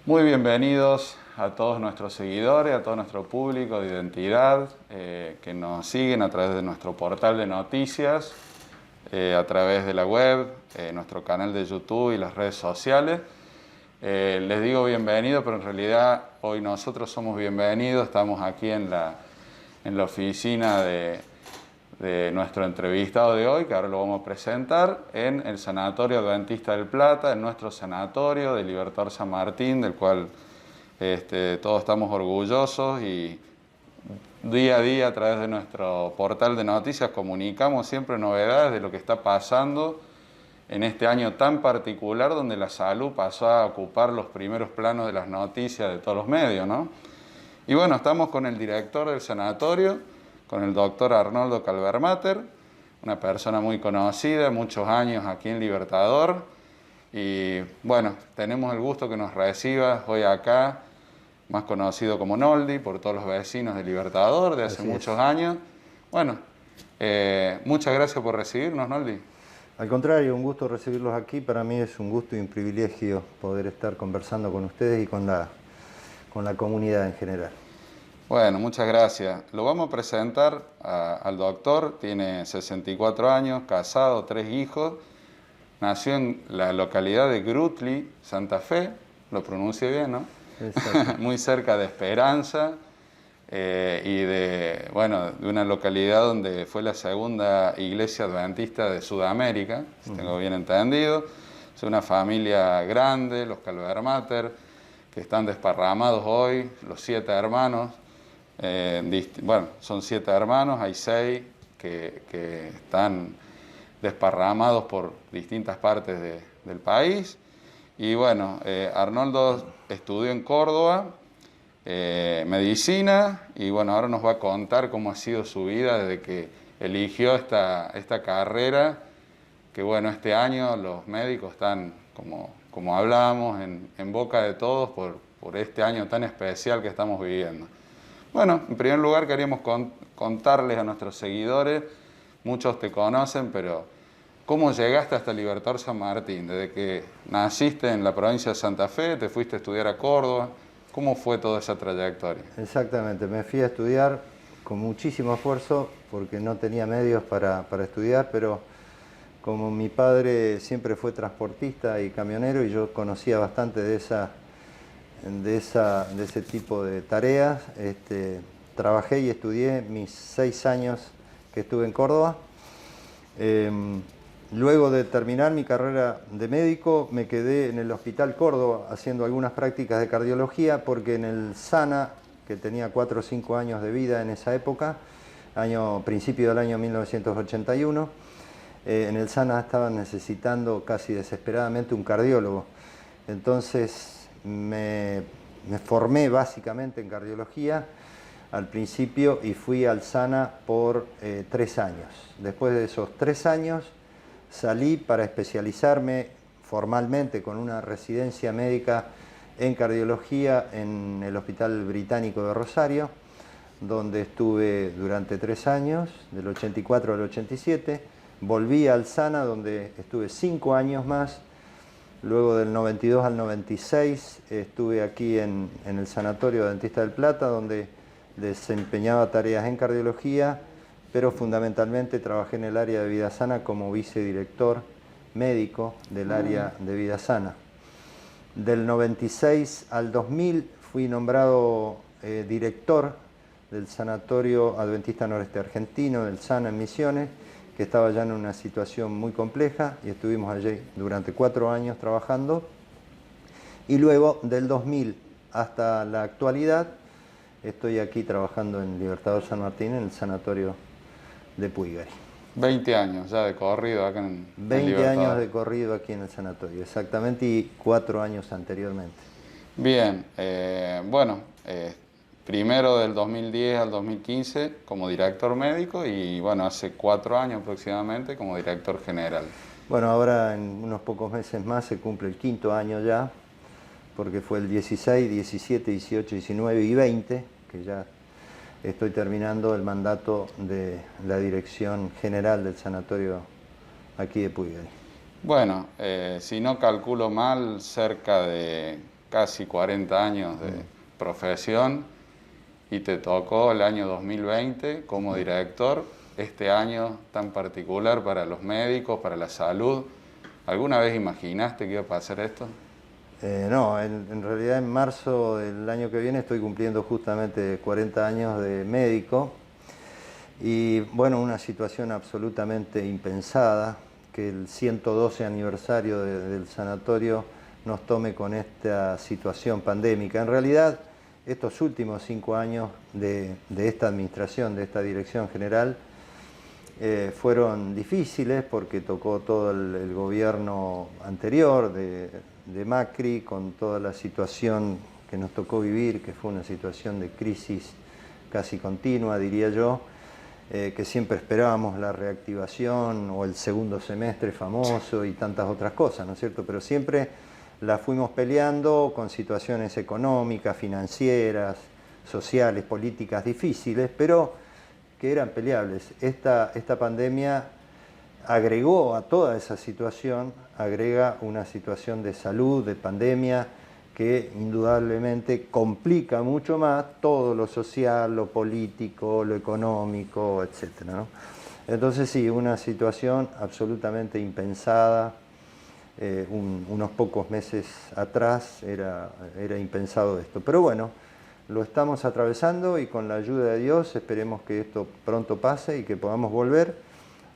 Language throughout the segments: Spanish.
Muy bienvenidos a todos nuestros seguidores, a todo nuestro público de identidad que nos siguen a través de nuestro portal de noticias, a través de la web, nuestro canal de YouTube y las redes sociales. Les digo bienvenidos, pero en realidad hoy nosotros somos bienvenidos. Estamos aquí en la oficina de nuestro entrevistado de hoy, que ahora lo vamos a presentar, en el Sanatorio Adventista del Plata, en nuestro sanatorio de Libertador San Martín, del cual todos estamos orgullosos, y día a día a través de nuestro portal de noticias comunicamos siempre novedades de lo que está pasando en este año tan particular, donde la salud pasó a ocupar los primeros planos de las noticias de todos los medios, ¿no? Y bueno, estamos con el director del sanatorio, con el doctor Arnoldo Calvermater, una persona muy conocida, muchos años aquí en Libertador. Y bueno, tenemos el gusto que nos recibas hoy acá, más conocido como Noldi, por todos los vecinos de Libertador de hace muchos años. Bueno, muchas gracias por recibirnos, Noldi. Al contrario, un gusto recibirlos aquí. Para mí es un gusto y un privilegio poder estar conversando con ustedes y con la comunidad en general. Bueno, muchas gracias. Lo vamos a presentar al doctor. Tiene 64 años, casado, 3 hijos. Nació en la localidad de Grutli, Santa Fe. Lo pronuncie bien, ¿no? Muy cerca de Esperanza. Y de una localidad donde fue la segunda iglesia adventista de Sudamérica, si tengo bien entendido. Es una familia grande, los Calvermater, que están desparramados hoy, los 7 hermanos. Son 7 hermanos, hay 6 que están desparramados por distintas partes del país. Y bueno, Arnoldo estudió en Córdoba medicina, y bueno, ahora nos va a contar cómo ha sido su vida desde que eligió esta carrera, que bueno, este año los médicos están, como hablábamos, en boca de todos por este año tan especial que estamos viviendo. Bueno, en primer lugar queríamos contarles a nuestros seguidores, muchos te conocen, pero ¿cómo llegaste hasta Libertador San Martín? Desde que naciste en la provincia de Santa Fe, te fuiste a estudiar a Córdoba. ¿Cómo fue toda esa trayectoria? Exactamente, me fui a estudiar con muchísimo esfuerzo porque no tenía medios para estudiar, pero como mi padre siempre fue transportista y camionero y yo conocía bastante de ese tipo de tareas, trabajé y estudié mis 6 años que estuve en Córdoba. Luego de terminar mi carrera de médico, me quedé en el Hospital Córdoba haciendo algunas prácticas de cardiología, porque en el SANA, que tenía 4 o 5 años de vida en esa época, principio del año 1981, en el SANA estaban necesitando casi desesperadamente un cardiólogo. Entonces me formé básicamente en cardiología al principio y fui al SANA por 3 años. Después de esos 3 años salí para especializarme formalmente con una residencia médica en cardiología en el Hospital Británico de Rosario, donde estuve durante 3 años, del 84 al 87. Volví al SANA, donde estuve 5 años más. Luego del 92 al 96 estuve aquí en el Sanatorio Adventista del Plata, donde desempeñaba tareas en cardiología, pero fundamentalmente trabajé en el área de vida sana como vicedirector médico del área de vida sana. Del 96 al 2000 fui nombrado director del Sanatorio Adventista Noreste Argentino, del SANA en Misiones, que estaba ya en una situación muy compleja, y estuvimos allí durante 4 años trabajando. Y luego, del 2000 hasta la actualidad, estoy aquí trabajando en Libertador San Martín, en el sanatorio de Puigari. 20 años ya de corrido acá en 20 años de corrido aquí en el sanatorio, exactamente, y 4 años anteriormente. Bien, primero del 2010 al 2015 como director médico, y bueno, hace 4 años aproximadamente como director general. Bueno, ahora en unos pocos meses más se cumple el 5.º año ya, porque fue el 16, 17, 18, 19 y 20, que ya estoy terminando el mandato de la dirección general del sanatorio aquí de Puigari. Bueno, si no calculo mal, cerca de casi 40 años de profesión y te tocó el año 2020 como director, este año tan particular para los médicos, para la salud. ¿Alguna vez imaginaste que iba a pasar esto? No, en realidad en marzo del año que viene estoy cumpliendo justamente 40 años de médico y bueno, una situación absolutamente impensada, que el 112 aniversario del sanatorio nos tome con esta situación pandémica. En realidad, estos últimos 5 años de esta administración, de esta dirección general, fueron difíciles porque tocó todo el gobierno anterior de Macri, con toda la situación que nos tocó vivir, que fue una situación de crisis casi continua, diría yo, que siempre esperábamos la reactivación o el segundo semestre famoso y tantas otras cosas, ¿no es cierto? Pero siempre la fuimos peleando con situaciones económicas, financieras, sociales, políticas difíciles, pero que eran peleables. Esta pandemia agregó a toda esa situación, agrega una situación de salud, de pandemia, que indudablemente complica mucho más todo lo social, lo político, lo económico, etc., ¿no? Entonces sí, una situación absolutamente impensada. Unos pocos meses atrás era impensado esto. Pero bueno, lo estamos atravesando y con la ayuda de Dios esperemos que esto pronto pase y que podamos volver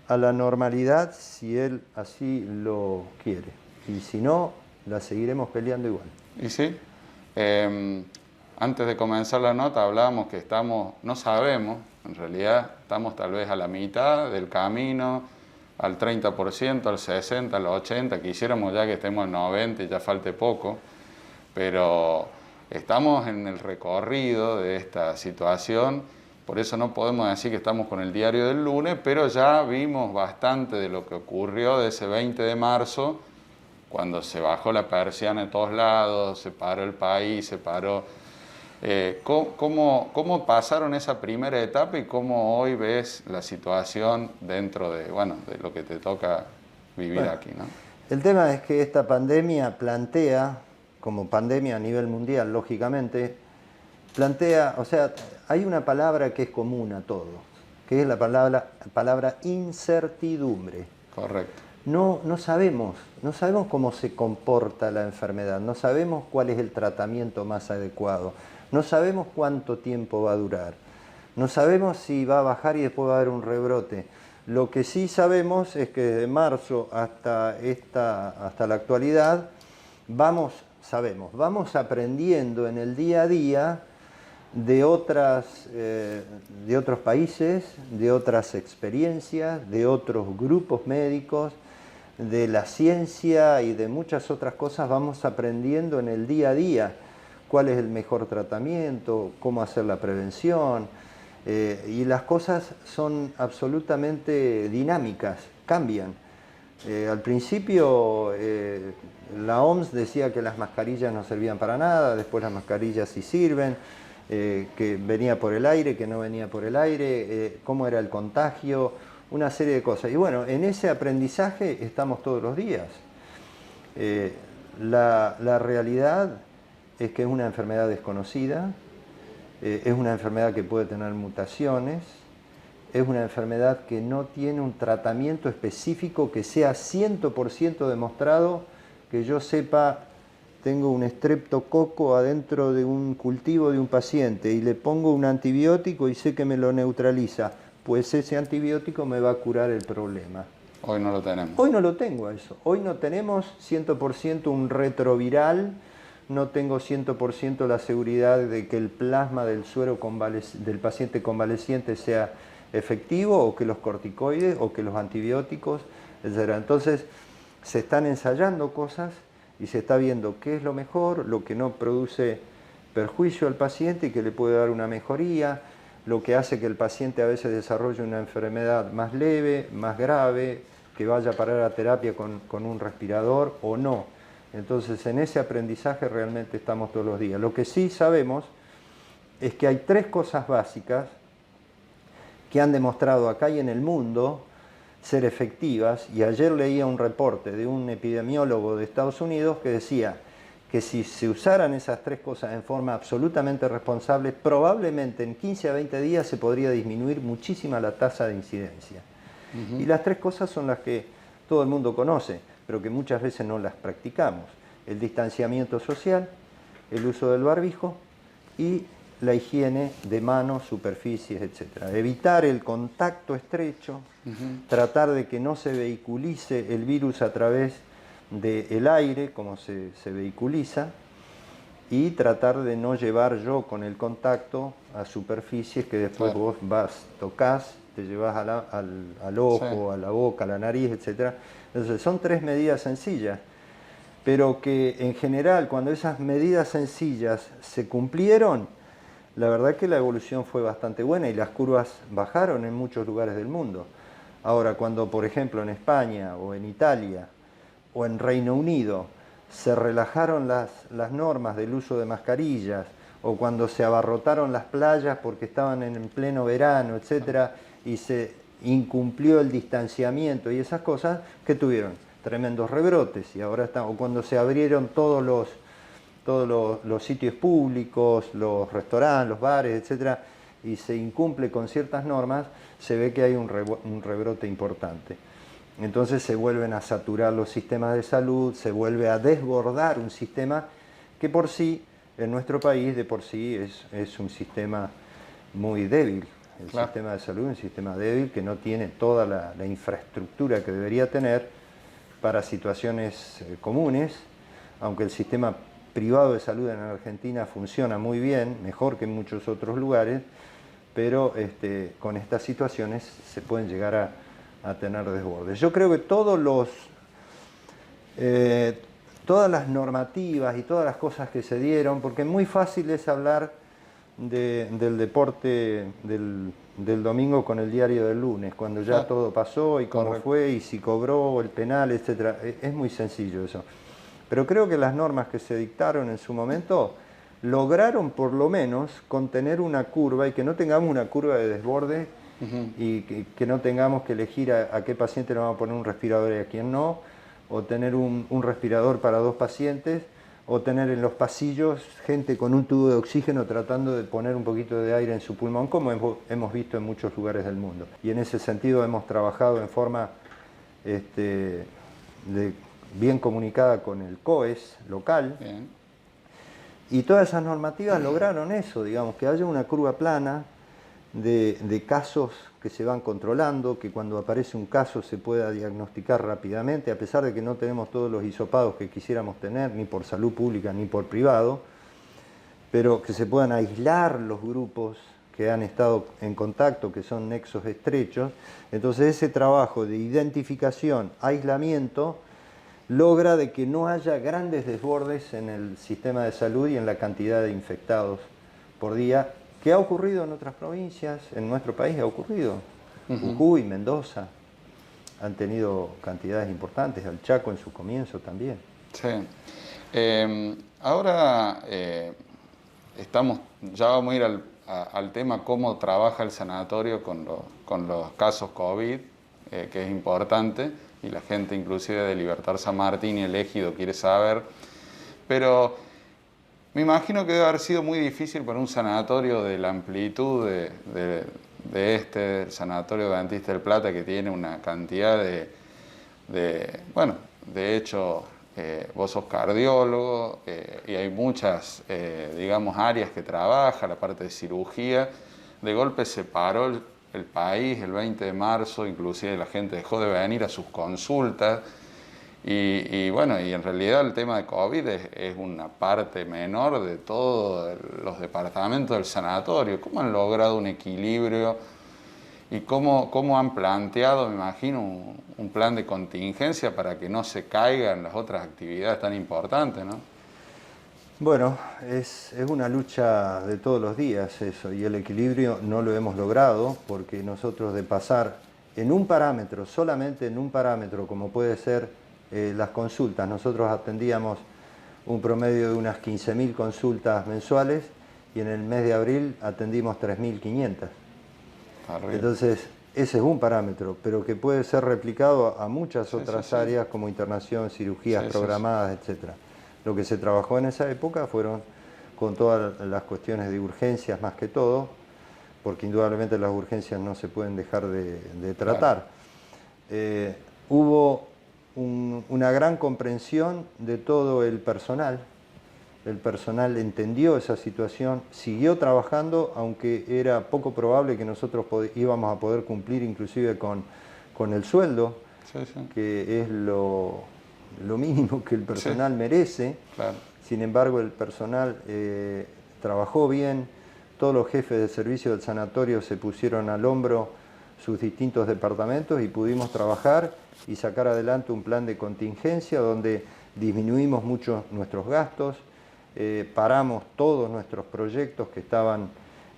a la normalidad si Él así lo quiere. Y si no, la seguiremos peleando igual. Y sí, antes de comenzar la nota hablábamos que no sabemos, en realidad estamos tal vez a la mitad del camino, al 30%, al 60%, al 80%, quisiéramos ya que estemos al 90% y ya falte poco, pero estamos en el recorrido de esta situación, por eso no podemos decir que estamos con el diario del lunes, pero ya vimos bastante de lo que ocurrió de ese 20 de marzo, cuando se bajó la persiana en todos lados, se paró el país, se paró. ¿Cómo pasaron esa primera etapa y cómo hoy ves la situación dentro de lo que te toca vivir aquí, ¿no? El tema es que esta pandemia plantea, como pandemia a nivel mundial, lógicamente, o sea, hay una palabra que es común a todos, que es la palabra incertidumbre. Correcto. No sabemos cómo se comporta la enfermedad, no sabemos cuál es el tratamiento más adecuado, no sabemos cuánto tiempo va a durar, no sabemos si va a bajar y después va a haber un rebrote. Lo que sí sabemos es que desde marzo hasta la actualidad vamos aprendiendo en el día a día de otros países, de otras experiencias, de otros grupos médicos, de la ciencia y de muchas otras cosas. Vamos aprendiendo en el día a día cuál es el mejor tratamiento, cómo hacer la prevención, y las cosas son absolutamente dinámicas, cambian. Al principio la OMS decía que las mascarillas no servían para nada, después las mascarillas sí sirven, que venía por el aire, que no venía por el aire, cómo era el contagio, una serie de cosas. Y bueno, en ese aprendizaje estamos todos los días. La realidad es que es una enfermedad desconocida, es una enfermedad que puede tener mutaciones, es una enfermedad que no tiene un tratamiento específico que sea 100% demostrado. Que yo sepa, tengo un estreptococo adentro de un cultivo de un paciente y le pongo un antibiótico y sé que me lo neutraliza, pues ese antibiótico me va a curar el problema. Hoy no lo tenemos. Hoy no lo tengo eso. Hoy no tenemos 100% un retroviral, no tengo 100% la seguridad de que el plasma del suero del paciente convaleciente sea efectivo, o que los corticoides, o que los antibióticos, etc. Entonces, se están ensayando cosas y se está viendo qué es lo mejor, lo que no produce perjuicio al paciente y que le puede dar una mejoría, lo que hace que el paciente a veces desarrolle una enfermedad más leve, más grave, que vaya a parar a terapia con un respirador o no. Entonces, en ese aprendizaje realmente estamos todos los días. Lo que sí sabemos es que hay 3 cosas básicas que han demostrado acá y en el mundo ser efectivas, y ayer leía un reporte de un epidemiólogo de Estados Unidos que decía que si se usaran esas tres cosas en forma absolutamente responsable, probablemente en 15 a 20 días se podría disminuir muchísima la tasa de incidencia. Y las tres cosas son las que todo el mundo conoce, pero que muchas veces no las practicamos. El distanciamiento social, el uso del barbijo y la higiene de manos, superficies, etc. Evitar el contacto estrecho, tratar de que no se vehiculice el virus a través del aire, como se vehiculiza, y tratar de no llevar yo con el contacto a superficies que después vos tocas, te llevas al ojo, a la boca, a la nariz, etc. Entonces son tres medidas sencillas, pero que en general cuando esas medidas sencillas se cumplieron, la verdad que la evolución fue bastante buena y las curvas bajaron en muchos lugares del mundo. Ahora, cuando por ejemplo en España o en Italia o en Reino Unido se relajaron las normas del uso de mascarillas, o cuando se abarrotaron las playas porque estaban en pleno verano, etcétera, y se incumplió el distanciamiento y esas cosas, ¿qué tuvieron? Tremendos rebrotes. Y ahora están, o cuando se abrieron todos los sitios públicos, los restaurantes, los bares, etcétera, y se incumple con ciertas normas, se ve que hay un rebrote importante. Entonces se vuelven a saturar los sistemas de salud, se vuelve a desbordar un sistema que por sí, en nuestro país, de por sí es un sistema muy débil. El sistema de salud es un sistema débil que no tiene toda la infraestructura que debería tener para situaciones comunes, aunque el sistema privado de salud en Argentina funciona muy bien, mejor que en muchos otros lugares, pero con estas situaciones se pueden llegar a tener desbordes. Yo creo que todas las normativas y todas las cosas que se dieron, porque muy fácil es hablar del deporte del domingo con el diario del lunes, cuando ya todo pasó y cómo fue y si cobró el penal, etc. Es muy sencillo eso. Pero creo que las normas que se dictaron en su momento lograron por lo menos contener una curva y que no tengamos una curva de desborde y que no tengamos que elegir a qué paciente le vamos a poner un respirador y a quién no, o tener un respirador para 2 pacientes, o tener en los pasillos gente con un tubo de oxígeno tratando de poner un poquito de aire en su pulmón, como hemos visto en muchos lugares del mundo. Y en ese sentido hemos trabajado en forma bien comunicada con el COES local. Bien. Y todas esas normativas lograron eso, digamos, que haya una curva plana de casos que se van controlando, que cuando aparece un caso se pueda diagnosticar rápidamente, a pesar de que no tenemos todos los hisopados que quisiéramos tener, ni por salud pública ni por privado, pero que se puedan aislar los grupos que han estado en contacto, que son nexos estrechos. Entonces ese trabajo de identificación, aislamiento, logra de que no haya grandes desbordes en el sistema de salud y en la cantidad de infectados por día, que ha ocurrido en otras provincias, en nuestro país ha ocurrido. Jujuy, Mendoza, han tenido cantidades importantes, el Chaco en su comienzo también. Sí. Ahora ya vamos a ir al tema cómo trabaja el sanatorio con los casos COVID, que es importante, y la gente inclusive de Libertad San Martín y el Ejido quiere saber, pero me imagino que debe haber sido muy difícil para un sanatorio de la amplitud del Sanatorio Adventista del Plata, que tiene una cantidad de hecho, vos sos cardiólogo y hay muchas, digamos, áreas que trabaja, la parte de cirugía. De golpe se paró el país el 20 de marzo, inclusive la gente dejó de venir a sus consultas. Y en realidad el tema de COVID es una parte menor de todos los departamentos del sanatorio. ¿Cómo han logrado un equilibrio y cómo han planteado, me imagino, un plan de contingencia para que no se caigan las otras actividades tan importantes, ¿no? Bueno, es una lucha de todos los días eso, y el equilibrio no lo hemos logrado porque nosotros de pasar en un parámetro, solamente en un parámetro como puede ser las consultas, nosotros atendíamos un promedio de unas 15.000 consultas mensuales y en el mes de abril atendimos 3.500. Entonces, ese es un parámetro, pero que puede ser replicado a muchas otras áreas como internación, cirugías programadas, etc. Lo que se trabajó en esa época fueron con todas las cuestiones de urgencias más que todo, porque indudablemente las urgencias no se pueden dejar de tratar. Hubo una gran comprensión de todo el personal entendió esa situación, siguió trabajando, aunque era poco probable que nosotros íbamos a poder cumplir inclusive con el sueldo, sí, sí. que es lo mínimo que el personal sí. merece. Claro. Sin embargo, el personal trabajó bien, todos los jefes de servicio del sanatorio se pusieron al hombro sus distintos departamentos y pudimos trabajar y sacar adelante un plan de contingencia donde disminuimos mucho nuestros gastos, paramos todos nuestros proyectos que estaban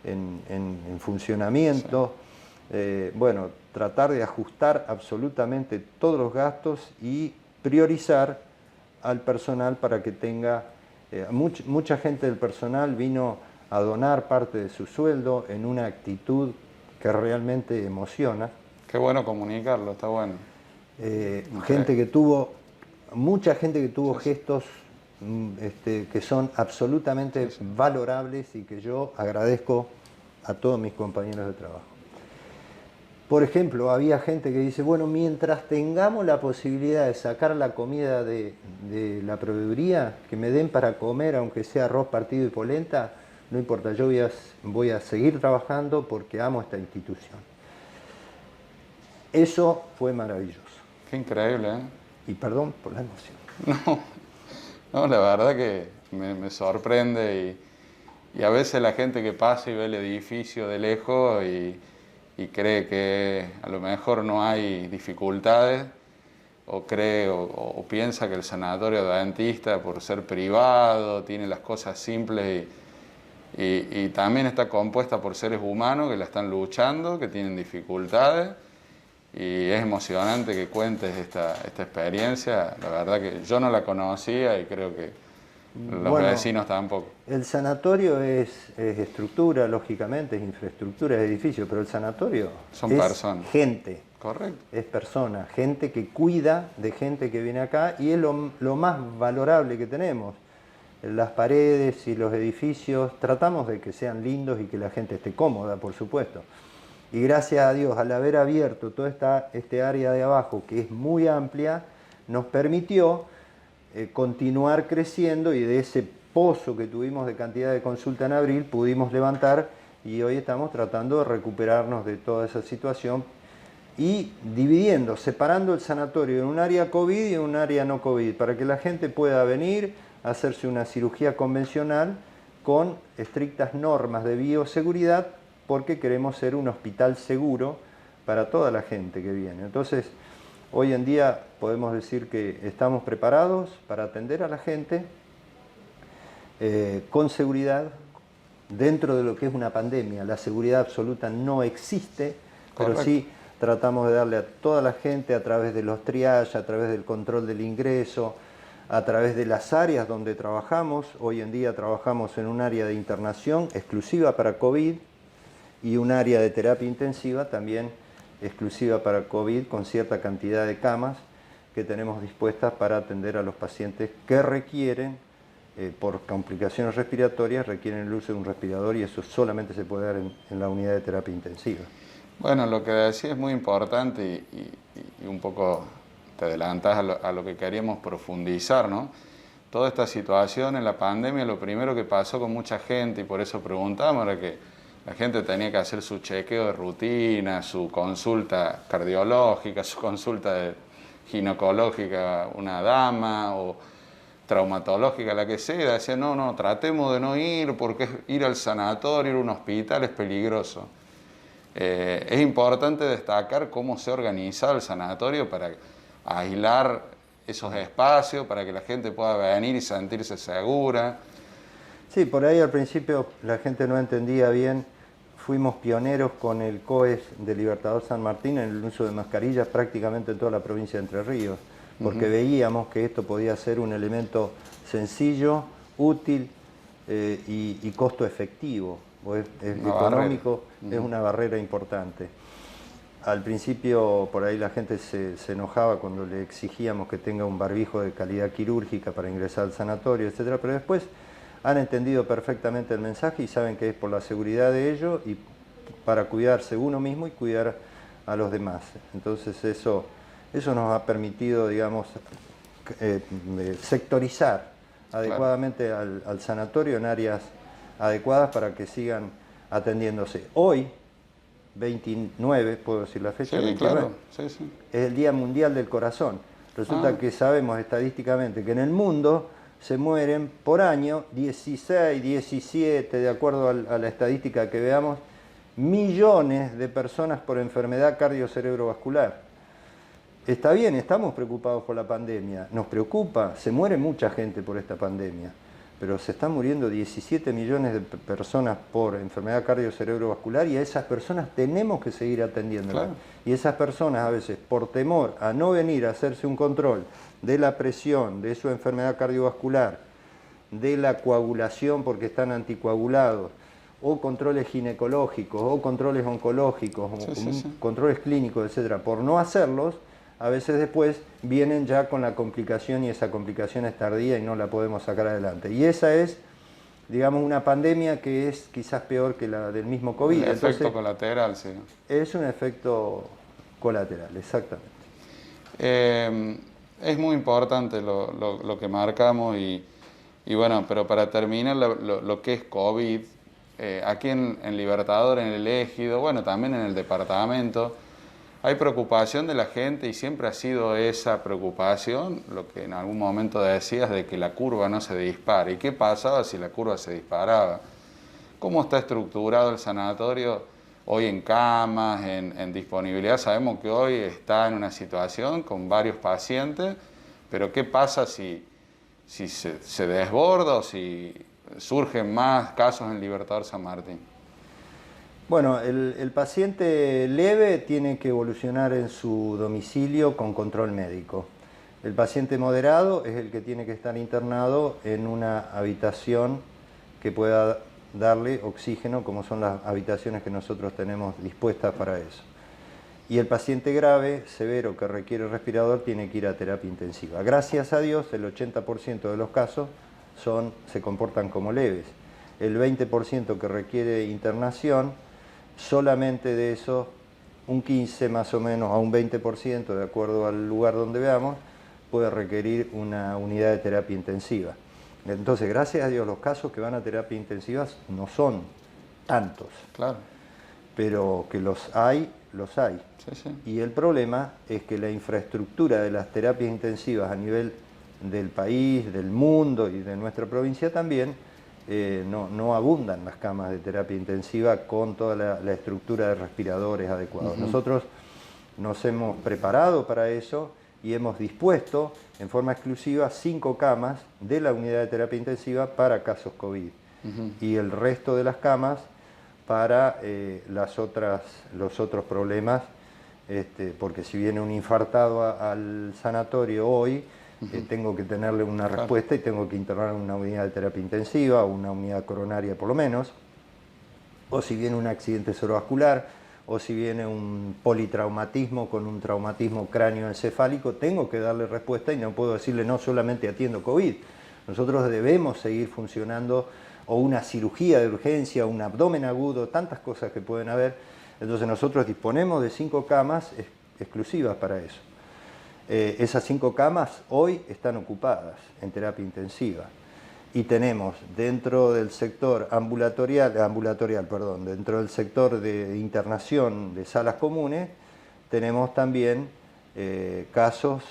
en funcionamiento, bueno, tratar de ajustar absolutamente todos los gastos y priorizar al personal para que tenga, mucha gente del personal vino a donar parte de su sueldo en una actitud que realmente emociona. Qué bueno comunicarlo, está bueno. Gente que tuvo, mucha gente que tuvo gestos que son absolutamente valorables y que yo agradezco a todos mis compañeros de trabajo. Por ejemplo, había gente que dice, bueno, mientras tengamos la posibilidad de sacar la comida de la proveeduría, que me den para comer, aunque sea arroz, partido y polenta, no importa, yo voy a seguir trabajando porque amo esta institución. Eso fue maravilloso. Qué increíble, ¿eh? Y perdón por la emoción. No, la verdad que me sorprende y a veces la gente que pasa y ve el edificio de lejos y cree que a lo mejor no hay dificultades o cree o piensa que el sanatorio adventista, por ser privado, tiene las cosas simples y también está compuesta por seres humanos que la están luchando, que tienen dificultades. Y es emocionante que cuentes esta experiencia. La verdad que yo no la conocía y creo que los vecinos tampoco. El sanatorio es estructura, lógicamente, es infraestructura, es edificio, pero el sanatorio son es personas. Gente. Correcto. Es persona, gente que cuida de gente que viene acá y es lo más valorable que tenemos. Las paredes y los edificios tratamos de que sean lindos y que la gente esté cómoda, por supuesto. Y gracias a Dios, al haber abierto toda este área de abajo, que es muy amplia, nos permitió continuar creciendo y de ese pozo que tuvimos de cantidad de consulta en abril pudimos levantar y hoy estamos tratando de recuperarnos de toda esa situación y dividiendo, separando el sanatorio en un área COVID y en un área no COVID, para que la gente pueda venir a hacerse una cirugía convencional con estrictas normas de bioseguridad, porque queremos ser un hospital seguro para toda la gente que viene. Entonces, hoy en día podemos decir que estamos preparados para atender a la gente con seguridad, dentro de lo que es una pandemia. La seguridad absoluta no existe, pero sí tratamos de darle a toda la gente a través de los triages, a través del control del ingreso, a través de las áreas donde trabajamos. Hoy en día trabajamos en un área de internación exclusiva para COVID, y un área de terapia intensiva también exclusiva para COVID con cierta cantidad de camas que tenemos dispuestas para atender a los pacientes que requieren, por complicaciones respiratorias, requieren el uso de un respirador y eso solamente se puede dar en la unidad de terapia intensiva. Bueno, lo que decís es muy importante y un poco te adelantás a lo que queríamos profundizar, ¿no? Toda esta situación en la pandemia, lo primero que pasó con mucha gente, y por eso preguntamos, era que la gente tenía que hacer su chequeo de rutina, su consulta cardiológica, su consulta ginecológica, una dama, o traumatológica, la que sea. Decían, no, tratemos de no ir, porque ir al sanatorio, ir a un hospital es peligroso. Es importante destacar cómo se organiza el sanatorio para aislar esos espacios, para que la gente pueda venir y sentirse segura. Sí, por ahí al principio la gente no entendía bien. Fuimos pioneros con el COES de Libertador San Martín en el uso de mascarillas prácticamente en toda la provincia de Entre Ríos, porque veíamos que esto podía ser un elemento sencillo, útil y costo efectivo, es económico, es una barrera importante. Al principio por ahí la gente se enojaba cuando le exigíamos que tenga un barbijo de calidad quirúrgica para ingresar al sanatorio, etcétera, pero después han entendido perfectamente el mensaje y saben que es por la seguridad de ellos y para cuidarse uno mismo y cuidar a los demás. Entonces eso nos ha permitido, digamos, sectorizar adecuadamente al sanatorio en áreas adecuadas para que sigan atendiéndose. Hoy, 29, puedo decir la fecha, Sí, 29, claro. Sí, sí. es el Día Mundial del Corazón. Resulta que sabemos estadísticamente que en el mundo se mueren por año 16, 17, de acuerdo a la estadística que veamos, millones de personas por enfermedad cardio-cerebrovascular. Está bien, estamos preocupados por la pandemia, nos preocupa, se muere mucha gente por esta pandemia, pero se están muriendo 17 millones de personas por enfermedad cardio-cerebrovascular y a esas personas tenemos que seguir atendiéndolas. Claro. Y esas personas a veces, por temor a no venir a hacerse un control de la presión, de su enfermedad cardiovascular, de la coagulación porque están anticoagulados, o controles ginecológicos, o controles oncológicos, controles clínicos, etcétera, por no hacerlos, a veces después vienen ya con la complicación y esa complicación es tardía y no la podemos sacar adelante. Y esa es, digamos, una pandemia que es quizás peor que la del mismo COVID. El efecto colateral, sí. Es un efecto colateral, exactamente. Es muy importante lo que marcamos y bueno, pero para terminar lo que es COVID, aquí en Libertador, en el Ejido, bueno, también en el departamento, hay preocupación de la gente y siempre ha sido esa preocupación, lo que en algún momento decías de que la curva no se dispara. ¿Y qué pasaba si la curva se disparaba? ¿Cómo está estructurado el sanatorio hoy en camas, en disponibilidad? Sabemos que hoy está en una situación con varios pacientes, pero ¿qué pasa si se desborda o si surgen más casos en Libertador San Martín? Bueno, el paciente leve tiene que evolucionar en su domicilio con control médico. El paciente moderado es el que tiene que estar internado en una habitación que pueda darle oxígeno, como son las habitaciones que nosotros tenemos dispuestas para eso. Y el paciente grave, severo, que requiere respirador, tiene que ir a terapia intensiva. Gracias a Dios, el 80% de los casos se comportan como leves. El 20% que requiere internación, solamente de eso, un 15 más o menos a un 20%, de acuerdo al lugar donde veamos, puede requerir una unidad de terapia intensiva. Entonces, gracias a Dios, los casos que van a terapia intensiva no son tantos. Claro. Pero que los hay, los hay. Sí, sí. Y el problema es que la infraestructura de las terapias intensivas a nivel del país, del mundo y de nuestra provincia también, no abundan las camas de terapia intensiva con toda la estructura de respiradores adecuados. Nosotros nos hemos preparado para eso y hemos dispuesto en forma exclusiva 5 camas de la unidad de terapia intensiva para casos COVID y el resto de las camas para los otros problemas, porque si viene un infartado al sanatorio hoy, tengo que tenerle una respuesta y tengo que internar en una unidad de terapia intensiva o una unidad coronaria por lo menos, o si viene un accidente cerebrovascular, o si viene un politraumatismo con un traumatismo cráneoencefálico, tengo que darle respuesta y no puedo decirle no solamente atiendo COVID. Nosotros debemos seguir funcionando, o una cirugía de urgencia, un abdomen agudo, tantas cosas que pueden haber. Entonces nosotros disponemos de 5 camas exclusivas para eso. Esas 5 camas hoy están ocupadas en terapia intensiva. Y tenemos dentro del sector dentro del sector de internación de salas comunes, tenemos también casos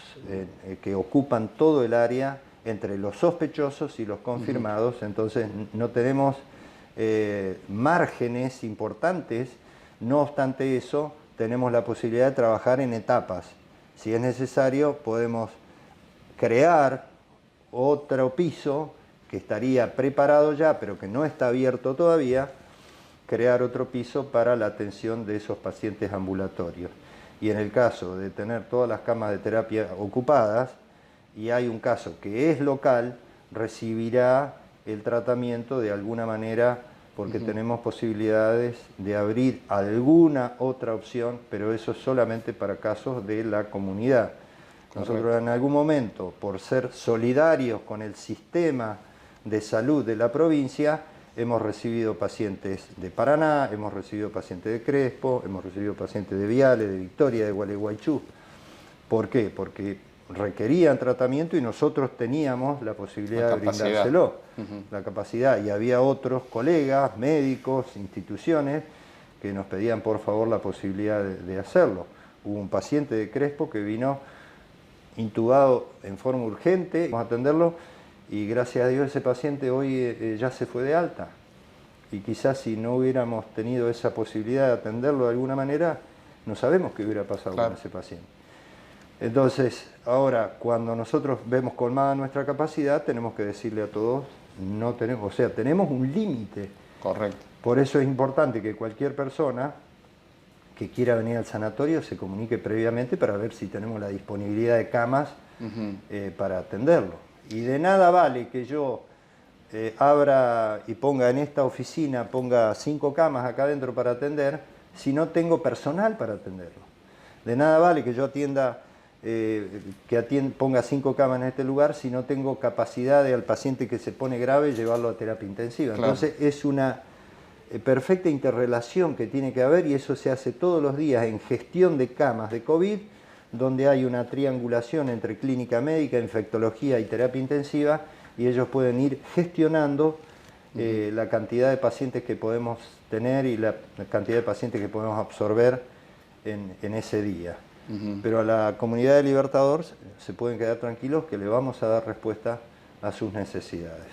que ocupan todo el área entre los sospechosos y los confirmados, entonces no tenemos márgenes importantes, no obstante eso, tenemos la posibilidad de trabajar en etapas. Si es necesario, podemos crear otro piso que estaría preparado ya, pero que no está abierto todavía, crear otro piso para la atención de esos pacientes ambulatorios. Y en el caso de tener todas las camas de terapia ocupadas, y hay un caso que es local, recibirá el tratamiento de alguna manera porque tenemos posibilidades de abrir alguna otra opción, pero eso es solamente para casos de la comunidad. Nosotros en algún momento, por ser solidarios con el sistema de salud de la provincia, hemos recibido pacientes de Paraná, hemos recibido pacientes de Crespo, hemos recibido pacientes de Viale, de Victoria, de Gualeguaychú. ¿Por qué? Porque requerían tratamiento y nosotros teníamos la posibilidad de brindárselo, la capacidad, y había otros colegas, médicos, instituciones que nos pedían por favor la posibilidad de hacerlo. Hubo un paciente de Crespo que vino intubado en forma urgente, vamos a atenderlo, y gracias a Dios ese paciente hoy ya se fue de alta. Y quizás si no hubiéramos tenido esa posibilidad de atenderlo de alguna manera, no sabemos qué hubiera pasado con ese paciente. Entonces, ahora, cuando nosotros vemos colmada nuestra capacidad, tenemos que decirle a todos, no tenemos, o sea, tenemos un límite. Correcto. Por eso es importante que cualquier persona que quiera venir al sanatorio se comunique previamente para ver si tenemos la disponibilidad de camas para atenderlo. Y de nada vale que yo abra y ponga en esta oficina, ponga 5 camas acá adentro para atender, si no tengo personal para atenderlo. De nada vale que yo atienda, ponga 5 camas en este lugar si no tengo capacidad de al paciente que se pone grave llevarlo a terapia intensiva. Claro. Entonces es una perfecta interrelación que tiene que haber, y eso se hace todos los días en gestión de camas de COVID, donde hay una triangulación entre clínica médica, infectología y terapia intensiva, y ellos pueden ir gestionando la cantidad de pacientes que podemos tener y la cantidad de pacientes que podemos absorber en ese día. Pero a la comunidad de Libertador se pueden quedar tranquilos que le vamos a dar respuesta a sus necesidades.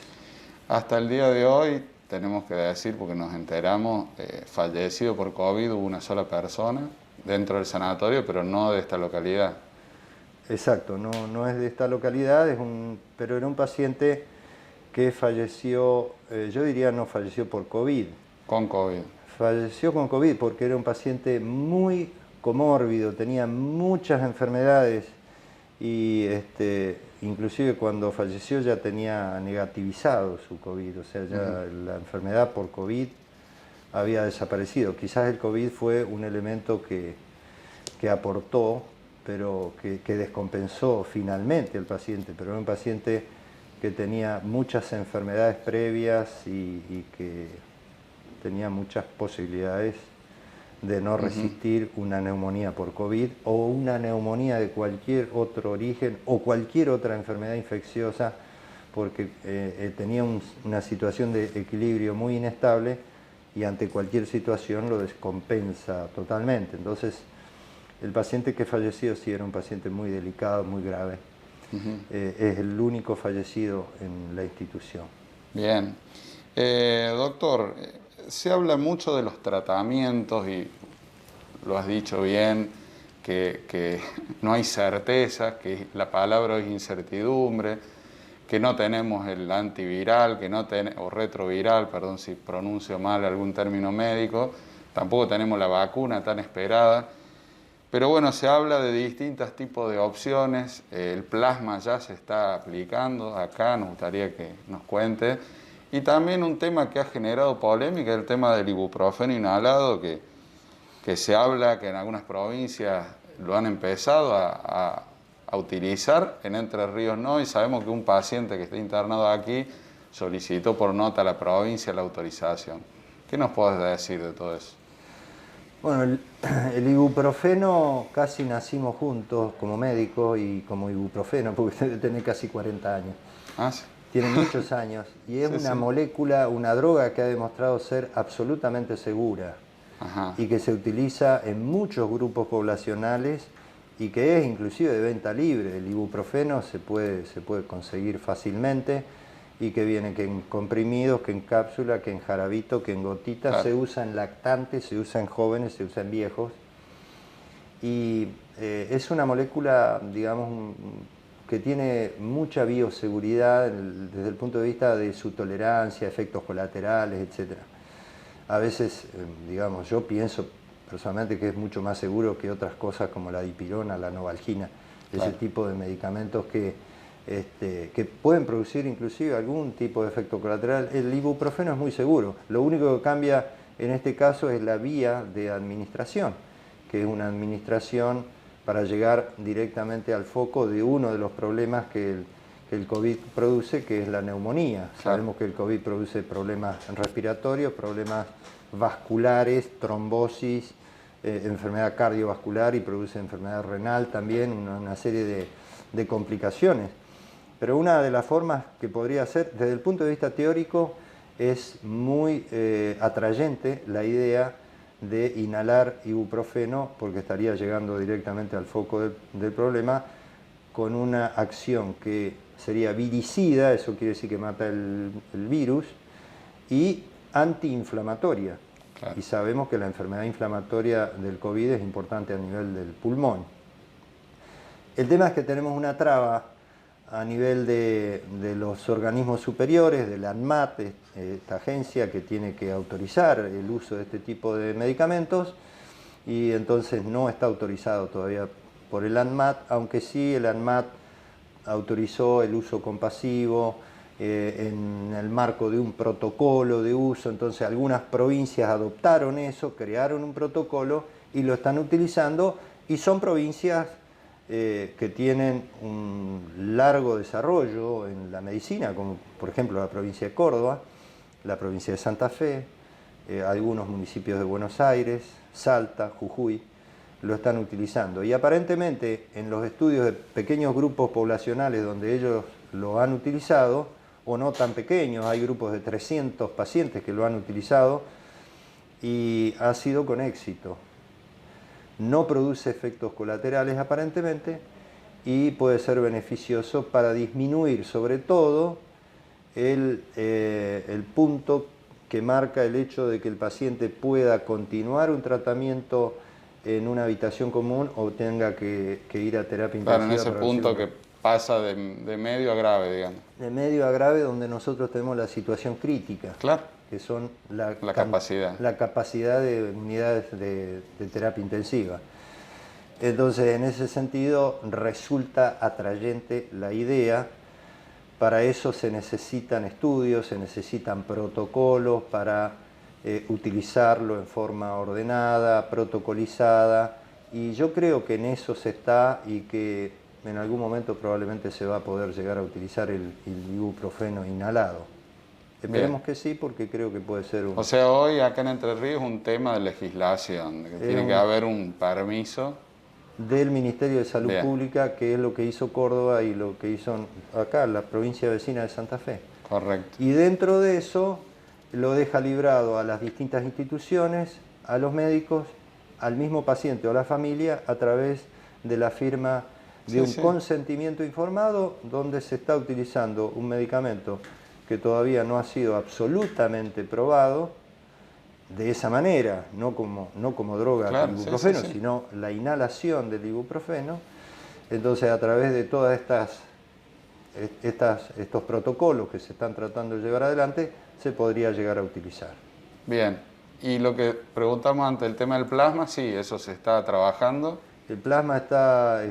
Hasta el día de hoy, tenemos que decir, porque nos enteramos, fallecido por COVID hubo una sola persona dentro del sanatorio, pero no de esta localidad. Exacto, no es de esta localidad, pero era un paciente que falleció, yo diría no falleció por COVID. Con COVID. Falleció con COVID porque era un paciente muy comórbido, tenía muchas enfermedades y inclusive cuando falleció ya tenía negativizado su COVID, o sea, ya la enfermedad por COVID había desaparecido. Quizás el COVID fue un elemento que aportó, pero que descompensó finalmente al paciente, pero era un paciente que tenía muchas enfermedades previas y que tenía muchas posibilidades de no resistir una neumonía por COVID o una neumonía de cualquier otro origen o cualquier otra enfermedad infecciosa, porque tenía una situación de equilibrio muy inestable y ante cualquier situación lo descompensa totalmente. Entonces, el paciente que falleció sí era un paciente muy delicado, muy grave. Es el único fallecido en la institución. Bien. Doctor, se habla mucho de los tratamientos y lo has dicho bien, que no hay certeza, que la palabra es incertidumbre, que no tenemos el antiviral, o retroviral, perdón si pronuncio mal algún término médico, tampoco tenemos la vacuna tan esperada. Pero bueno, se habla de distintos tipos de opciones, el plasma ya se está aplicando acá, nos gustaría que nos cuente. Y también un tema que ha generado polémica, el tema del ibuprofeno inhalado, que se habla que en algunas provincias lo han empezado a utilizar, en Entre Ríos no, y sabemos que un paciente que está internado aquí solicitó por nota a la provincia la autorización. ¿Qué nos puedes decir de todo eso? Bueno, el ibuprofeno, casi nacimos juntos como médico y como ibuprofeno, porque debe tener casi 40 años. Ah, sí. Tiene muchos años y es una molécula, una droga que ha demostrado ser absolutamente segura. Ajá. Y que se utiliza en muchos grupos poblacionales y que es inclusive de venta libre. El ibuprofeno se puede conseguir fácilmente y que viene que en comprimidos, que en cápsula, que en jarabito, que en gotitas. Claro. Se usa en lactantes, se usa en jóvenes, se usa en viejos. Y es una molécula, digamos, que tiene mucha bioseguridad desde el punto de vista de su tolerancia, efectos colaterales, etc. A veces, digamos, yo pienso personalmente que es mucho más seguro que otras cosas como la dipirona, la novalgina, claro. Ese tipo de medicamentos que que pueden producir inclusive algún tipo de efecto colateral. El ibuprofeno es muy seguro. Lo único que cambia en este caso es la vía de administración, que es una administración para llegar directamente al foco de uno de los problemas que el COVID produce, que es la neumonía. Claro. Sabemos que el COVID produce problemas respiratorios, problemas vasculares, trombosis, enfermedad cardiovascular y produce enfermedad renal también, una serie de complicaciones. Pero una de las formas que podría ser, desde el punto de vista teórico, es muy atrayente la idea de inhalar ibuprofeno, porque estaría llegando directamente al foco del problema, con una acción que sería viricida, eso quiere decir que mata el virus, y antiinflamatoria. Claro. Y sabemos que la enfermedad inflamatoria del COVID es importante a nivel del pulmón. El tema es que tenemos una traba a nivel de los organismos superiores, de la ANMAT, esta agencia que tiene que autorizar el uso de este tipo de medicamentos, y entonces no está autorizado todavía por el ANMAT, aunque sí el ANMAT autorizó el uso compasivo en el marco de un protocolo de uso. Entonces algunas provincias adoptaron eso, crearon un protocolo y lo están utilizando, y son provincias que tienen un largo desarrollo en la medicina, como por ejemplo la provincia de Córdoba, la provincia de Santa Fe, algunos municipios de Buenos Aires, Salta, Jujuy, lo están utilizando. Y aparentemente en los estudios de pequeños grupos poblacionales donde ellos lo han utilizado, o no tan pequeños, hay grupos de 300 pacientes que lo han utilizado y ha sido con éxito. No produce efectos colaterales aparentemente y puede ser beneficioso para disminuir sobre todo el punto que marca el hecho de que el paciente pueda continuar un tratamiento en una habitación común o tenga que ir a terapia intensiva. Claro, en ese punto que pasa de medio a grave, digamos. De medio a grave, donde nosotros tenemos la situación crítica. Claro. Que son la capacidad de unidades de terapia intensiva. Entonces, en ese sentido, resulta atrayente la idea. Para eso se necesitan estudios, se necesitan protocolos para utilizarlo en forma ordenada, protocolizada, y yo creo que en eso se está, y que en algún momento probablemente se va a poder llegar a utilizar el ibuprofeno inhalado. Esperemos que sí, porque creo que puede ser un... O sea, hoy acá en Entre Ríos es un tema de legislación, que tiene que haber un permiso del Ministerio de Salud Pública, que es lo que hizo Córdoba y lo que hizo acá la provincia vecina de Santa Fe. Correcto. Y dentro de eso lo deja librado a las distintas instituciones, a los médicos, al mismo paciente o a la familia, a través de la firma de un consentimiento informado, donde se está utilizando un medicamento que todavía no ha sido absolutamente probado de esa manera, no como droga, claro, con ibuprofeno, sino la inhalación del ibuprofeno. Entonces, a través de todas estos protocolos que se están tratando de llevar adelante, se podría llegar a utilizar. Bien, y lo que preguntamos ante el tema del plasma, sí, eso se está trabajando. El plasma está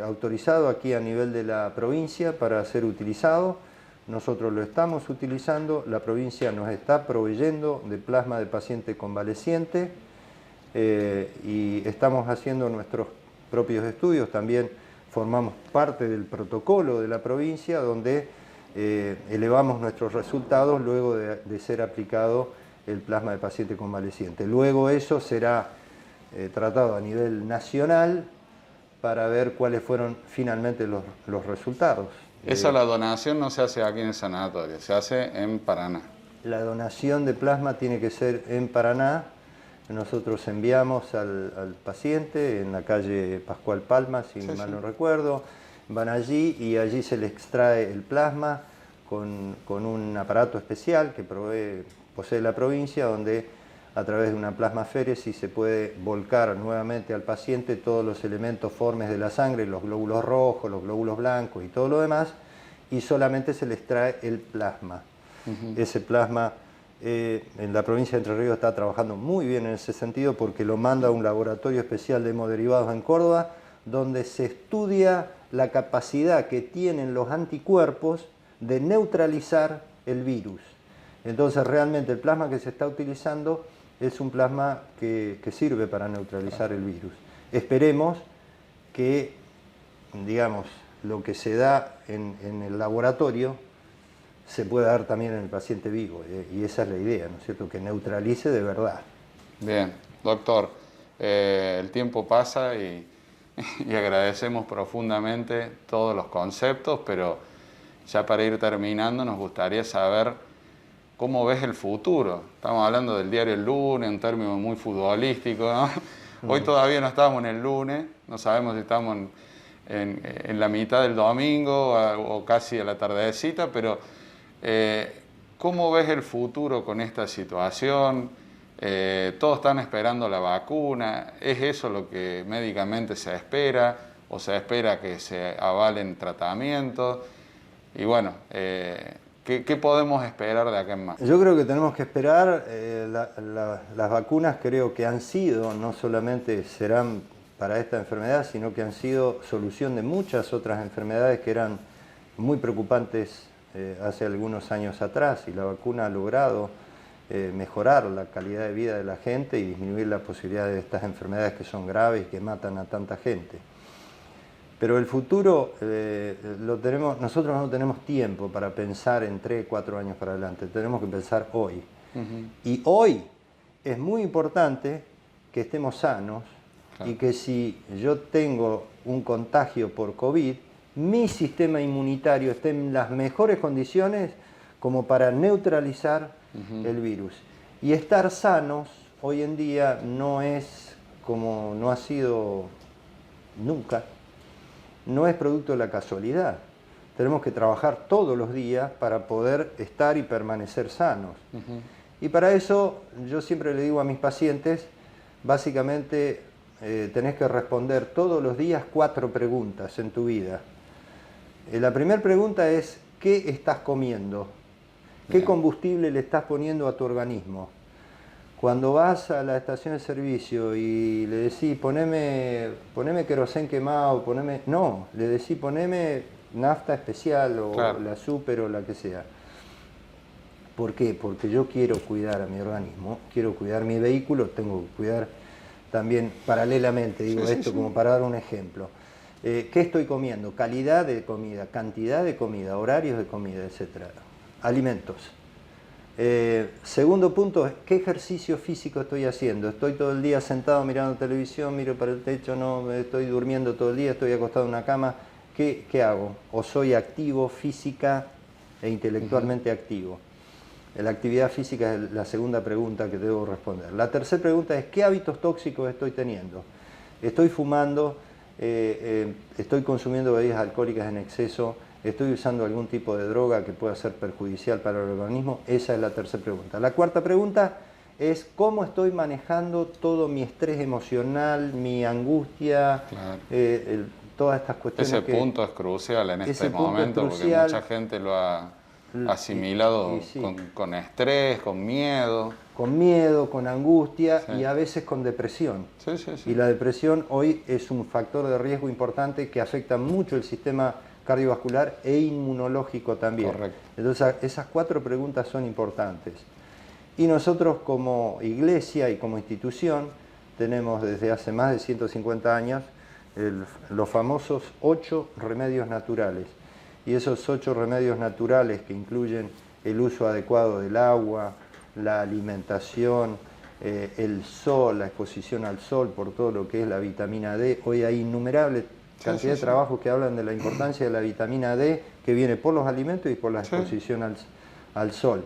autorizado aquí a nivel de la provincia para ser utilizado. Nosotros lo estamos utilizando, la provincia nos está proveyendo de plasma de paciente convaleciente y estamos haciendo nuestros propios estudios. También formamos parte del protocolo de la provincia, donde elevamos nuestros resultados luego de ser aplicado el plasma de paciente convaleciente. Luego eso será tratado a nivel nacional para ver cuáles fueron finalmente los resultados. La donación no se hace aquí en el sanatorio, se hace en Paraná. La donación de plasma tiene que ser en Paraná. Nosotros enviamos al paciente en la calle Pascual Palma, si mal no recuerdo. Van allí y allí se le extrae el plasma con un aparato especial que posee la provincia, donde a través de una plasmaféresis se puede volcar nuevamente al paciente todos los elementos formes de la sangre, los glóbulos rojos, los glóbulos blancos y todo lo demás, y solamente se le extrae el plasma. Ese plasma en la provincia de Entre Ríos está trabajando muy bien en ese sentido, porque lo manda a un laboratorio especial de hemoderivados en Córdoba, donde se estudia la capacidad que tienen los anticuerpos de neutralizar el virus. Entonces realmente el plasma que se está utilizando es un plasma que sirve para neutralizar el virus. Esperemos que, digamos, lo que se da en el laboratorio se pueda dar también en el paciente vivo, y esa es la idea, ¿no es cierto?, que neutralice de verdad. Bien, doctor, el tiempo pasa y agradecemos profundamente todos los conceptos, pero ya para ir terminando nos gustaría saber cómo ves el futuro. Estamos hablando del diario El Lunes, un término muy futbolístico, ¿no? Hoy todavía no estamos en el lunes, no sabemos si estamos en la mitad del domingo o casi a la tardecita, pero ¿cómo ves el futuro con esta situación? Todos están esperando la vacuna. ¿Es eso lo que médicamente se espera? ¿O se espera que se avalen tratamientos? Y bueno, ¿qué podemos esperar de acá en más? Yo creo que tenemos que esperar. Las vacunas creo que han sido, no solamente serán para esta enfermedad, sino que han sido solución de muchas otras enfermedades que eran muy preocupantes hace algunos años atrás, y la vacuna ha logrado mejorar la calidad de vida de la gente y disminuir la posibilidad de estas enfermedades que son graves y que matan a tanta gente. Pero el futuro nosotros no tenemos tiempo para pensar en 3, 4 años para adelante, tenemos que pensar hoy. Y hoy es muy importante que estemos sanos, claro, y que si yo tengo un contagio por COVID, mi sistema inmunitario esté en las mejores condiciones como para neutralizar el virus. Y estar sanos hoy en día no es como no ha sido nunca, no es producto de la casualidad. Tenemos que trabajar todos los días para poder estar y permanecer sanos. Y para eso yo siempre le digo a mis pacientes, básicamente tenés que responder todos los días 4 preguntas en tu vida. La primera pregunta es, ¿qué estás comiendo? ¿Qué combustible le estás poniendo a tu organismo? Cuando vas a la estación de servicio y le decís, poneme querosén quemado, no, le decís, poneme nafta especial o claro, la super o la que sea. ¿Por qué? Porque yo quiero cuidar a mi organismo, quiero cuidar mi vehículo, tengo que cuidar también paralelamente, digo esto como para dar un ejemplo. ¿Qué estoy comiendo? Calidad de comida, cantidad de comida, horarios de comida, etc. Alimentos. Segundo punto, ¿qué ejercicio físico estoy haciendo? Estoy todo el día sentado mirando televisión, miro para el techo, no, estoy durmiendo todo el día, estoy acostado en una cama. ¿Qué hago? ¿O soy activo física e intelectualmente activo? La actividad física es la segunda pregunta que debo responder. La tercera pregunta es, ¿qué hábitos tóxicos estoy teniendo? ¿Estoy fumando? ¿Estoy consumiendo bebidas alcohólicas en exceso? ¿Estoy usando algún tipo de droga que pueda ser perjudicial para el organismo? Esa es la tercera pregunta. La cuarta pregunta es, ¿cómo estoy manejando todo mi estrés emocional, mi angustia, claro, todas estas cuestiones? Ese punto es crucial en este momento, porque mucha gente lo ha asimilado con estrés, con miedo. Con miedo, con angustia, y a veces con depresión. Y la depresión hoy es un factor de riesgo importante que afecta mucho el sistema cardiovascular e inmunológico también. Correcto. Entonces esas 4 preguntas son importantes. Y nosotros como iglesia y como institución tenemos desde hace más de 150 años los famosos 8 remedios naturales. Y esos 8 remedios naturales, que incluyen el uso adecuado del agua, la alimentación, el sol, la exposición al sol por todo lo que es la vitamina D. Hoy hay innumerables cantidad de trabajos que hablan de la importancia de la vitamina D, que viene por los alimentos y por la exposición al sol.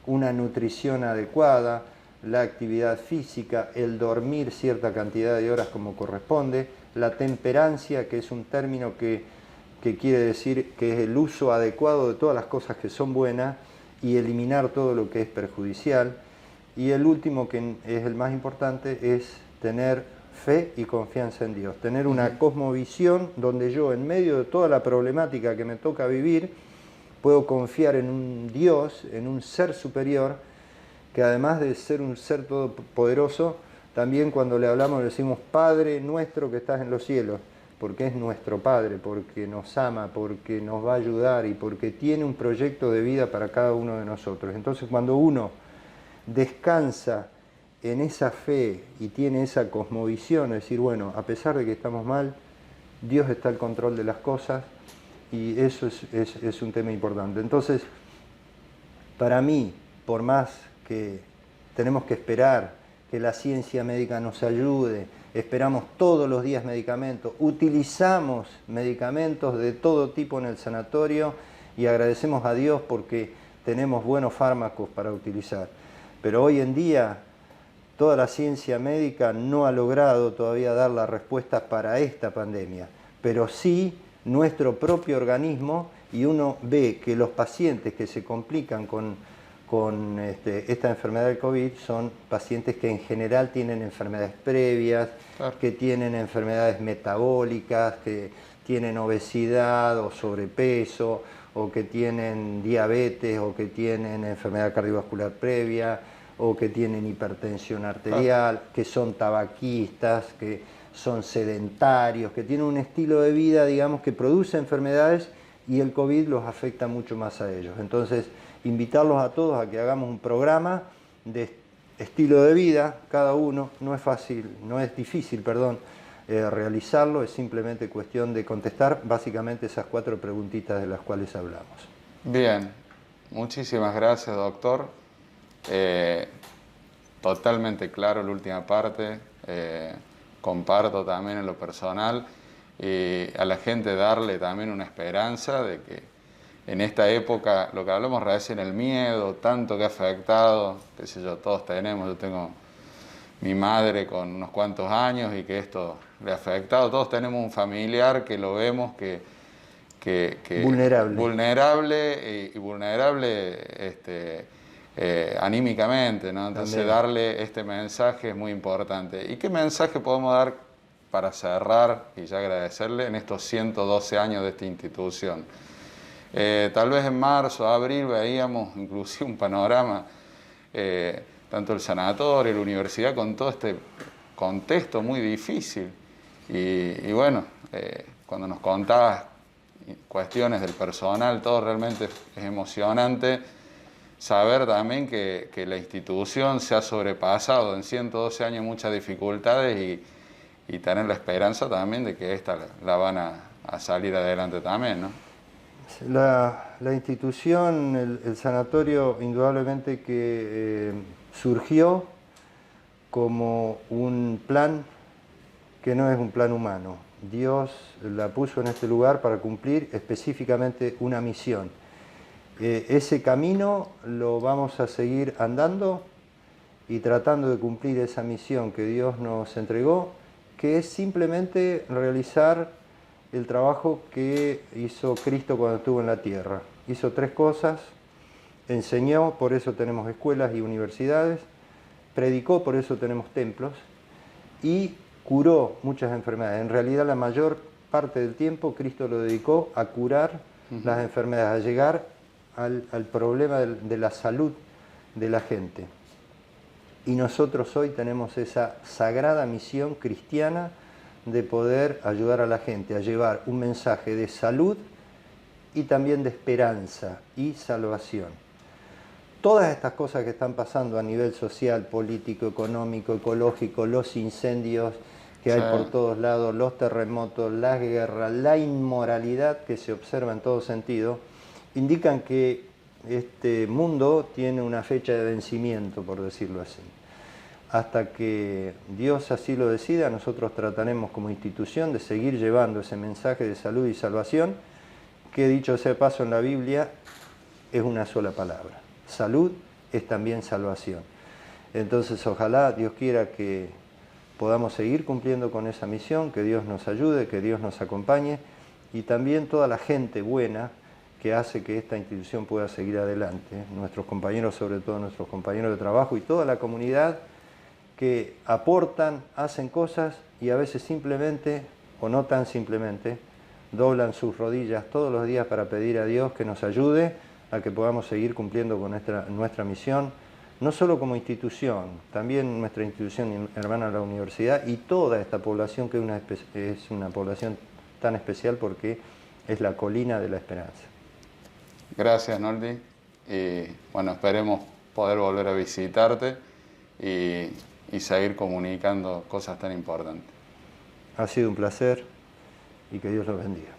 Una nutrición adecuada, la actividad física, el dormir cierta cantidad de horas como corresponde, la temperancia, que es un término que quiere decir que es el uso adecuado de todas las cosas que son buenas y eliminar todo lo que es perjudicial. Y el último, que es el más importante, es tener fe y confianza en Dios, tener una cosmovisión donde yo, en medio de toda la problemática que me toca vivir, puedo confiar en un Dios, en un ser superior, que además de ser un ser todopoderoso, también cuando le hablamos le decimos, Padre nuestro que estás en los cielos, porque es nuestro Padre, porque nos ama, porque nos va a ayudar y porque tiene un proyecto de vida para cada uno de nosotros. Entonces, cuando uno descansa en esa fe y tiene esa cosmovisión, es decir, bueno, a pesar de que estamos mal, Dios está al control de las cosas, y eso es un tema importante. Entonces, para mí, por más que tenemos que esperar que la ciencia médica nos ayude, esperamos todos los días medicamentos, utilizamos medicamentos de todo tipo en el sanatorio y agradecemos a Dios porque tenemos buenos fármacos para utilizar. Pero hoy en día toda la ciencia médica no ha logrado todavía dar la respuesta para esta pandemia, pero sí nuestro propio organismo, y uno ve que los pacientes que se complican con esta enfermedad del COVID son pacientes que en general tienen enfermedades previas, Claro. que tienen enfermedades metabólicas, que tienen obesidad o sobrepeso, o que tienen diabetes, o que tienen enfermedad cardiovascular previa, o que tienen hipertensión arterial, que son tabaquistas, que son sedentarios, que tienen un estilo de vida, digamos, que produce enfermedades, y el COVID los afecta mucho más a ellos. Entonces, invitarlos a todos a que hagamos un programa de estilo de vida, cada uno. No es difícil, realizarlo, es simplemente cuestión de contestar básicamente esas 4 preguntitas de las cuales hablamos. Bien, muchísimas gracias, doctor. Totalmente claro la última parte. Comparto también en lo personal, a la gente darle también una esperanza de que en esta época, lo que hablamos recién, el miedo, tanto que ha afectado, qué sé yo, todos tenemos, yo tengo mi madre con unos cuantos años y que esto le ha afectado, todos tenemos un familiar que lo vemos que vulnerable y vulnerable anímicamente, ¿no? Entonces También. darle este mensaje es muy importante. ¿Y qué mensaje podemos dar para cerrar y ya agradecerle en estos 112 años de esta institución? Tal vez en marzo, abril veíamos inclusive un panorama, tanto el sanatorio, la universidad, con todo este contexto muy difícil. Y bueno, cuando nos contabas cuestiones del personal, todo realmente es emocionante. Saber también que la institución se ha sobrepasado en 112 años muchas dificultades y tener la esperanza también de que esta la van a salir adelante también, ¿no? La institución, el sanatorio, indudablemente que surgió como un plan que no es un plan humano. Dios la puso en este lugar para cumplir específicamente una misión. Ese camino lo vamos a seguir andando y tratando de cumplir esa misión que Dios nos entregó, que es simplemente realizar el trabajo que hizo Cristo cuando estuvo en la tierra. Hizo 3 cosas: enseñó, por eso tenemos escuelas y universidades; predicó, por eso tenemos templos; y curó muchas enfermedades. En realidad, la mayor parte del tiempo Cristo lo dedicó a curar las enfermedades, a llegar al problema de la salud de la gente. Y nosotros hoy tenemos esa sagrada misión cristiana de poder ayudar a la gente a llevar un mensaje de salud y también de esperanza y salvación. Todas estas cosas que están pasando a nivel social, político, económico, ecológico, los incendios que hay por todos lados, los terremotos, las guerras, la inmoralidad que se observa en todo sentido, indican que este mundo tiene una fecha de vencimiento, por decirlo así. Hasta que Dios así lo decida, nosotros trataremos como institución de seguir llevando ese mensaje de salud y salvación, que, dicho sea de paso, en la Biblia es una sola palabra. Salud es también salvación. Entonces, ojalá Dios quiera que podamos seguir cumpliendo con esa misión, que Dios nos ayude, que Dios nos acompañe, y también toda la gente buena que hace que esta institución pueda seguir adelante. Nuestros compañeros, sobre todo nuestros compañeros de trabajo, y toda la comunidad que aportan, hacen cosas y a veces simplemente, o no tan simplemente, doblan sus rodillas todos los días para pedir a Dios que nos ayude a que podamos seguir cumpliendo con nuestra misión, no solo como institución, también nuestra institución hermana, la universidad, y toda esta población que es una población tan especial porque es la colina de la esperanza. Gracias, Noldi. Y bueno, esperemos poder volver a visitarte y seguir comunicando cosas tan importantes. Ha sido un placer y que Dios los bendiga.